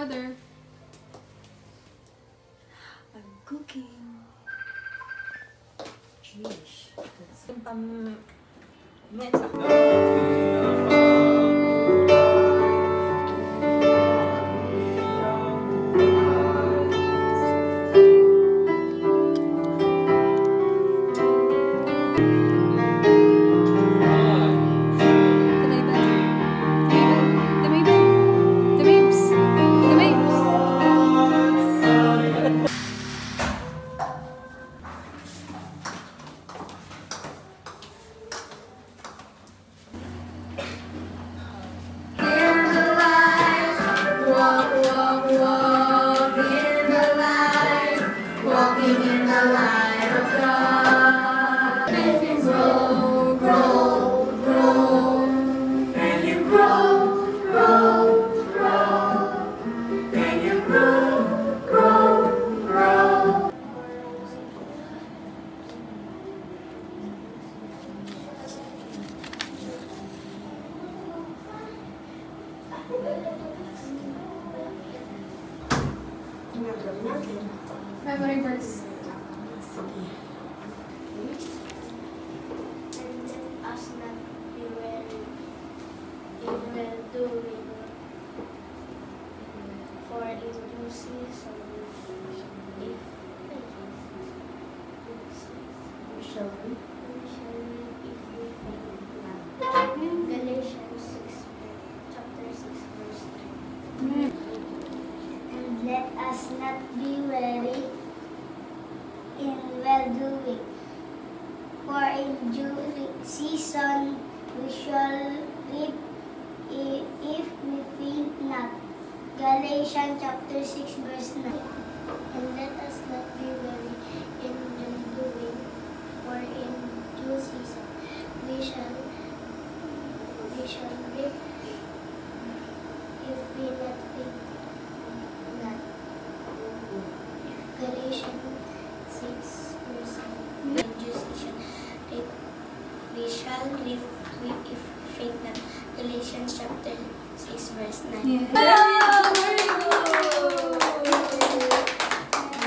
Mother. I'm cooking. Jeez. That's Memory verse. Us not be weary in well-doing, for in due season if we shall reap if we faint not. Galatians 6, chapter 6, verse 3. And let us not be weary in well-doing, for in due season we shall reap if we faint not. Galatians chapter 6, verse 9. And let us not be weary in well-doing, for in due season we shall reap if we not faint not. Galatians 6, verse 9. In due season we shall reap if we faint not. Galatians chapter 6, verse 9. Yeah.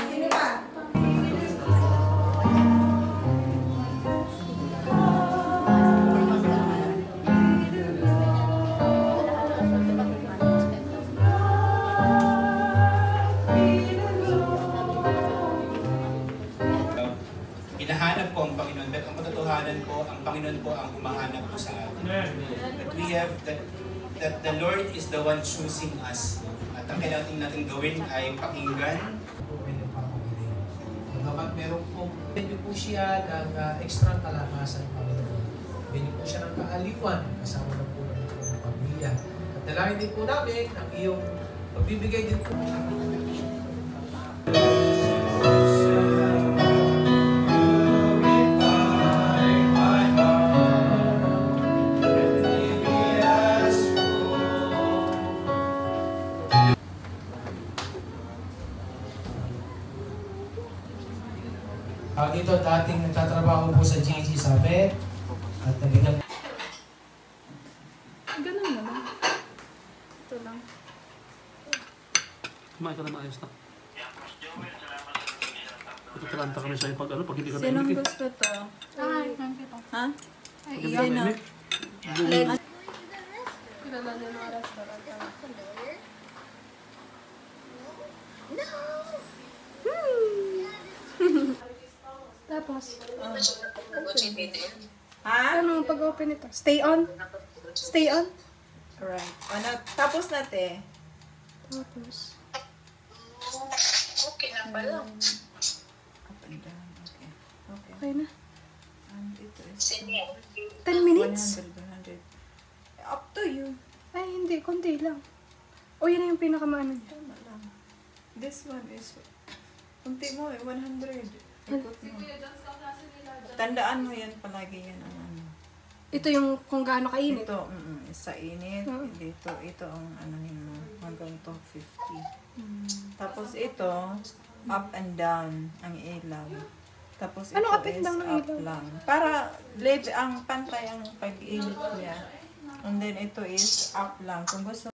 Sino pa? Hinahanap ko ang Panginoon, but ang katotohanan ko, ang Panginoon po ang humahanap po sa atin. That we have, that the Lord is the one choosing us. At ang kailangan natin gawin ay pakinggan. Pwede pa pumili. Dapat meron po, pwede po siya ng extra kalakasan Panginoon. Pwede po siya ng kaaliwan, kasama na po ng iyong pamilya. At dalangin din po namin ang iyong pagbibigay din po. Dito dating nagtatrabaho po sa GG sabi at nabigyan. Ganun na lang. Ito lang. Kumain ka na maayos na. Ito kami sa'yo pag hindi ka Sinong naimik. gusto to? Ay, nandito. Ha? Ay, Pag hindi iyan ka na. naimik. Kilala din ang restaurant. Tapos, Ha? ano pag-open ito? Stay on? Stay on? Alright. Ano, tapos na te. Tapos, Okay na pala. Up and down. Okay. Okay. okay na. And ito is 10 minutes? 100, 100. Up to you. Ay, hindi. Konti lang. O, yun na yung pinakamaano niya. Tama lang. This one is, kunti mo eh, 100. Ikot mo. Tandaan mo yan palagi yan ang ano. Ito yung kung gaano kainit. Ito, sa init. Oo. Dito, ito ang ano mo. Hanggang to 50. Tapos ito, up and down ang ilaw. Tapos ito Ano up and is down ng up ilaw? lang. Para live ang pantay ang pag-init niya. And then ito is up lang. Kung gusto